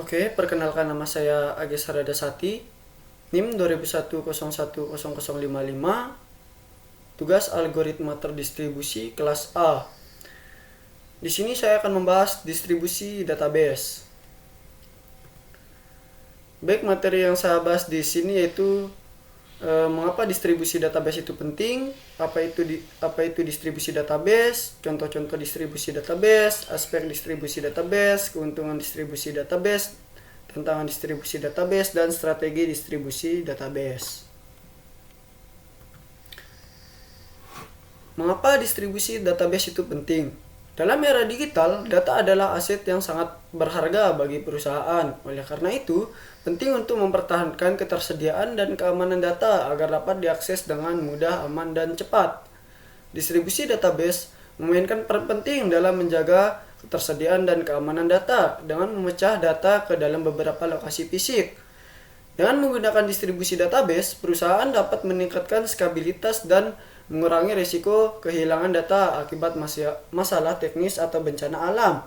Oke, perkenalkan nama saya Agis Haradasati, NIM 2021010055, tugas algoritma terdistribusi kelas A. Di sini saya akan membahas distribusi database. Baik, materi yang saya bahas di sini yaitu mengapa distribusi database itu penting, apa itu distribusi database, contoh-contoh distribusi database, aspek distribusi database, keuntungan distribusi database, tantangan distribusi database, dan strategi distribusi database. Mengapa distribusi database itu penting? Dalam era digital, data adalah aset yang sangat berharga bagi perusahaan. Oleh karena itu, penting untuk mempertahankan ketersediaan dan keamanan data agar dapat diakses dengan mudah, aman, dan cepat. Distribusi database memainkan peran penting dalam menjaga ketersediaan dan keamanan data dengan memecah data ke dalam beberapa lokasi fisik. Dengan menggunakan distribusi database, perusahaan dapat meningkatkan stabilitas dan mengurangi risiko kehilangan data akibat masalah teknis atau bencana alam.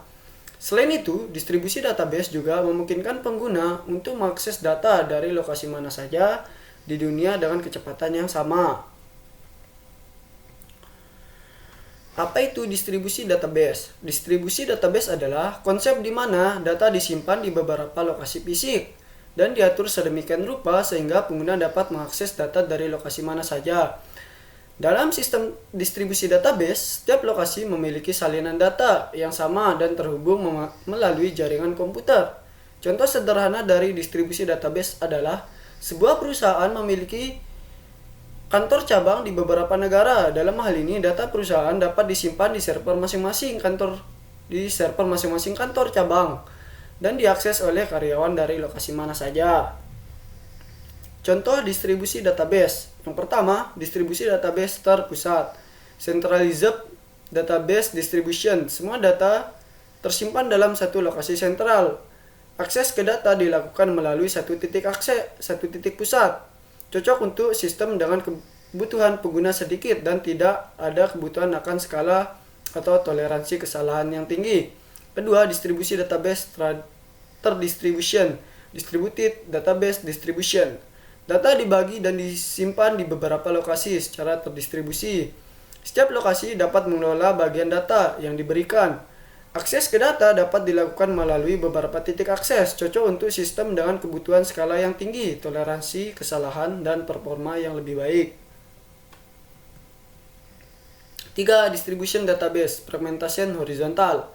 Selain itu, distribusi database juga memungkinkan pengguna untuk mengakses data dari lokasi mana saja di dunia dengan kecepatan yang sama. Apa itu distribusi database? Distribusi database adalah konsep di mana data disimpan di beberapa lokasi fisik dan diatur sedemikian rupa sehingga pengguna dapat mengakses data dari lokasi mana saja. Dalam sistem distribusi database, setiap lokasi memiliki salinan data yang sama dan terhubung melalui jaringan komputer. Contoh sederhana dari distribusi database adalah sebuah perusahaan memiliki kantor cabang di beberapa negara. Dalam hal ini, data perusahaan dapat disimpan di server masing-masing kantor cabang dan diakses oleh karyawan dari lokasi mana saja. Contoh distribusi database. Yang pertama, distribusi database terpusat. Centralized database distribution. Semua data tersimpan dalam satu lokasi sentral. Akses ke data dilakukan melalui satu titik pusat. Cocok untuk sistem dengan kebutuhan pengguna sedikit dan tidak ada kebutuhan akan skala atau toleransi kesalahan yang tinggi. Kedua, distribusi database terdistribution. Distributed database distribution. Data dibagi dan disimpan di beberapa lokasi secara terdistribusi. Setiap lokasi dapat mengelola bagian data yang diberikan. Akses ke data dapat dilakukan melalui beberapa titik akses, cocok untuk sistem dengan kebutuhan skala yang tinggi, toleransi kesalahan, dan performa yang lebih baik. 3. Distribution database fragmentation horizontal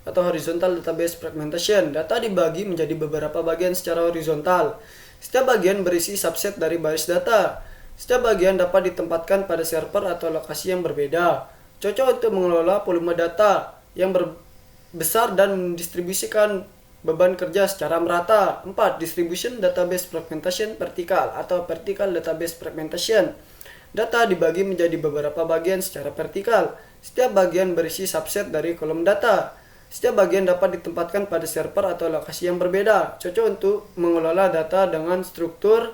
atau horizontal database fragmentation. Data dibagi menjadi beberapa bagian secara horizontal. Setiap bagian berisi subset dari baris data. Setiap bagian dapat ditempatkan pada server atau lokasi yang berbeda. Cocok untuk mengelola volume data yang besar dan mendistribusikan beban kerja secara merata. 4. Distribution database fragmentation vertikal atau vertical database fragmentation. Data dibagi menjadi beberapa bagian secara vertikal. Setiap bagian berisi subset dari kolom data. Setiap bagian dapat ditempatkan pada server atau lokasi yang berbeda, cocok untuk mengelola data dengan struktur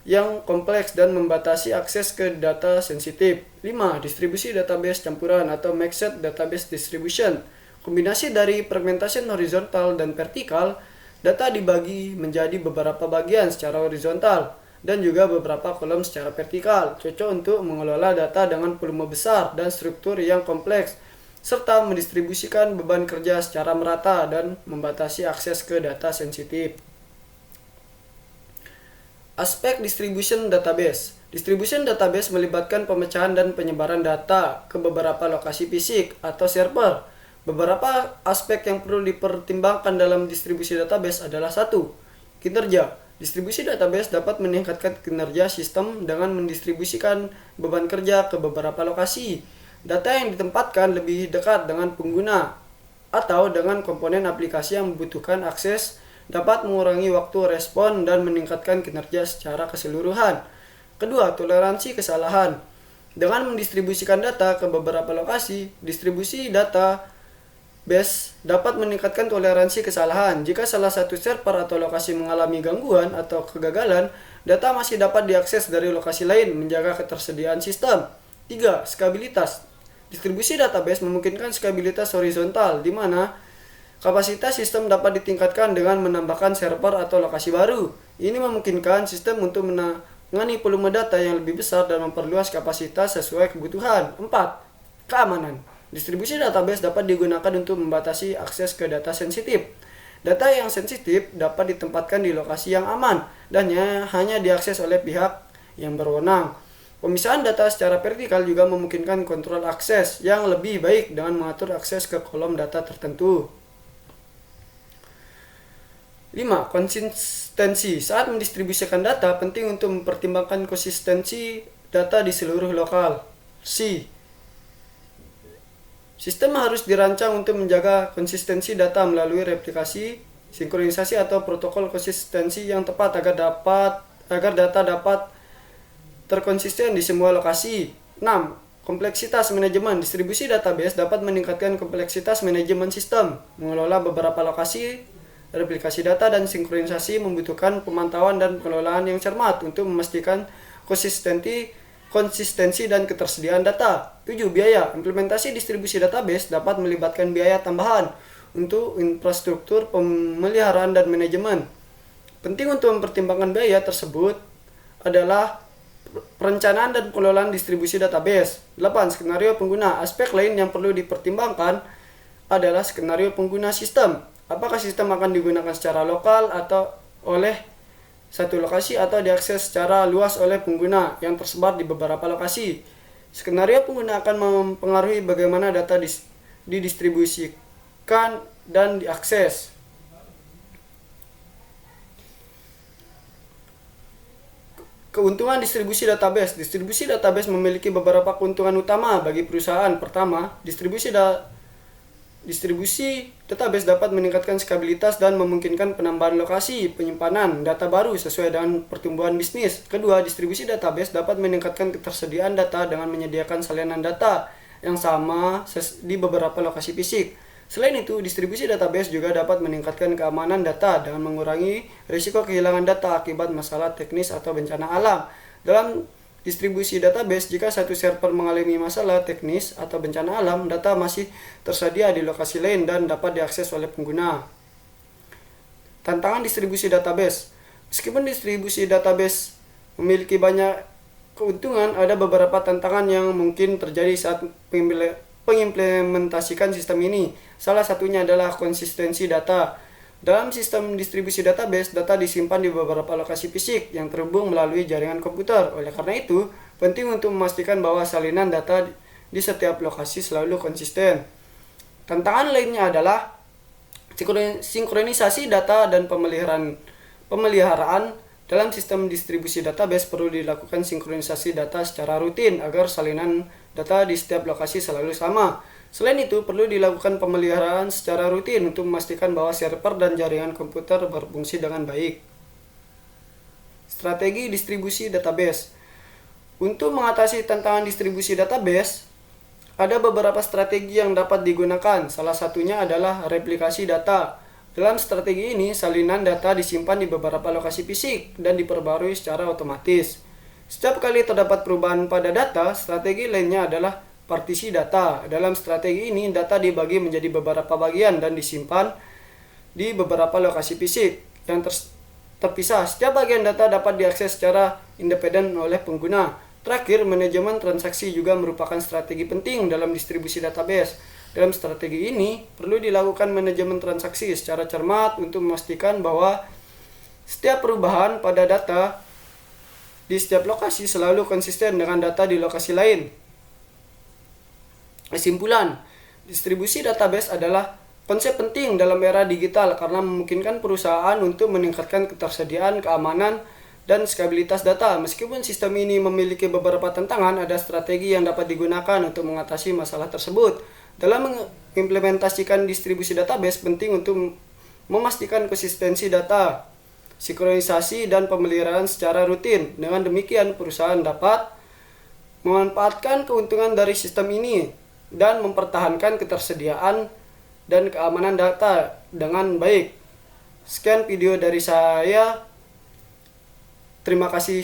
yang kompleks dan membatasi akses ke data sensitif. 5. Distribusi database campuran atau mixed database distribution. Kombinasi dari fragmentation horizontal dan vertikal, data dibagi menjadi beberapa bagian secara horizontal dan juga beberapa kolom secara vertikal, cocok untuk mengelola data dengan volume besar dan struktur yang kompleks, serta mendistribusikan beban kerja secara merata dan membatasi akses ke data sensitif. Aspek distribution database. Distribution database melibatkan pemecahan dan penyebaran data ke beberapa lokasi fisik atau server. Beberapa aspek yang perlu dipertimbangkan dalam distribusi database adalah 1. Kinerja. Distribusi database dapat meningkatkan kinerja sistem dengan mendistribusikan beban kerja ke beberapa lokasi. Data yang ditempatkan lebih dekat dengan pengguna atau dengan komponen aplikasi yang membutuhkan akses dapat mengurangi waktu respon dan meningkatkan kinerja secara keseluruhan. Kedua, toleransi kesalahan. Dengan mendistribusikan data ke beberapa lokasi, distribusi database dapat meningkatkan toleransi kesalahan. Jika salah satu server atau lokasi mengalami gangguan atau kegagalan, data masih dapat diakses dari lokasi lain, menjaga ketersediaan sistem. 3. Skabilitas. Distribusi database memungkinkan skabilitas horizontal, di mana Kapasitas sistem dapat ditingkatkan dengan menambahkan server atau lokasi baru. Ini memungkinkan sistem untuk menangani volume data yang lebih besar dan memperluas kapasitas sesuai kebutuhan. 4. Keamanan. Distribusi database dapat digunakan untuk membatasi akses ke data sensitif. Data yang sensitif dapat ditempatkan di lokasi yang aman dan hanya diakses oleh pihak yang berwenang. Pemisahan data secara vertikal juga memungkinkan kontrol akses yang lebih baik dengan mengatur akses ke kolom data tertentu. 5. Konsistensi. Saat mendistribusikan data, penting untuk mempertimbangkan konsistensi data di seluruh lokal. Sistem harus dirancang untuk menjaga konsistensi data melalui replikasi, sinkronisasi atau protokol konsistensi yang tepat agar data dapat terkonsisten di semua lokasi. 6. Kompleksitas manajemen. Distribusi database dapat meningkatkan kompleksitas manajemen sistem. Mengelola beberapa lokasi, replikasi data dan sinkronisasi membutuhkan pemantauan dan pengelolaan yang cermat untuk memastikan konsistensi dan ketersediaan data. 7. Biaya. Implementasi distribusi database dapat melibatkan biaya tambahan untuk infrastruktur pemeliharaan dan manajemen. Penting untuk mempertimbangkan biaya tersebut adalah perencanaan dan pengelolaan distribusi database. 8. Skenario pengguna. Aspek lain yang perlu dipertimbangkan adalah skenario pengguna sistem. Apakah sistem akan digunakan secara lokal atau oleh satu lokasi atau diakses secara luas oleh pengguna yang tersebar di beberapa lokasi. Skenario pengguna akan mempengaruhi bagaimana data didistribusikan dan diakses. Keuntungan distribusi database. Distribusi database memiliki beberapa keuntungan utama bagi perusahaan. Pertama, distribusi database dapat meningkatkan skalabilitas dan memungkinkan penambahan lokasi penyimpanan data baru sesuai dengan pertumbuhan bisnis. Kedua, distribusi database dapat meningkatkan ketersediaan data dengan menyediakan salinan data yang sama di beberapa lokasi fisik. Selain itu, distribusi database juga dapat meningkatkan keamanan data dengan mengurangi risiko kehilangan data akibat masalah teknis atau bencana alam. Dalam distribusi database, jika satu server mengalami masalah teknis atau bencana alam, data masih tersedia di lokasi lain dan dapat diakses oleh pengguna. Tantangan distribusi database. Meskipun distribusi database memiliki banyak keuntungan, ada beberapa tantangan yang mungkin terjadi saat pengimplementasikan sistem ini. Salah satunya adalah konsistensi data. Dalam sistem distribusi database, data disimpan di beberapa lokasi fisik yang terhubung melalui jaringan komputer. Oleh karena itu, penting untuk memastikan bahwa salinan data di setiap lokasi selalu konsisten. Tantangan lainnya adalah sinkronisasi data dan pemeliharaan. Dalam sistem distribusi database perlu dilakukan sinkronisasi data secara rutin agar salinan data di setiap lokasi selalu sama. Selain itu, perlu dilakukan pemeliharaan secara rutin untuk memastikan bahwa server dan jaringan komputer berfungsi dengan baik. Strategi distribusi database. Untuk mengatasi tantangan distribusi database, ada beberapa strategi yang dapat digunakan. Salah satunya adalah replikasi data. Dalam strategi ini, salinan data disimpan di beberapa lokasi fisik dan diperbarui secara otomatis. Setiap kali terdapat perubahan pada data, strategi lainnya adalah partisi data. Dalam strategi ini, data dibagi menjadi beberapa bagian dan disimpan di beberapa lokasi fisik yang terpisah. Setiap bagian data dapat diakses secara independen oleh pengguna. Terakhir, manajemen transaksi juga merupakan strategi penting dalam distribusi database. Dalam strategi ini, perlu dilakukan manajemen transaksi secara cermat untuk memastikan bahwa setiap perubahan pada data di setiap lokasi selalu konsisten dengan data di lokasi lain. Kesimpulan, distribusi database adalah konsep penting dalam era digital karena memungkinkan perusahaan untuk meningkatkan ketersediaan, keamanan, dan skalabilitas data. Meskipun sistem ini memiliki beberapa tantangan, ada strategi yang dapat digunakan untuk mengatasi masalah tersebut. Dalam mengimplementasikan distribusi database, penting untuk memastikan konsistensi data, sinkronisasi, dan pemeliharaan secara rutin. Dengan demikian, perusahaan dapat memanfaatkan keuntungan dari sistem ini dan mempertahankan ketersediaan dan keamanan data dengan baik. Sekian video dari saya. Terima kasih.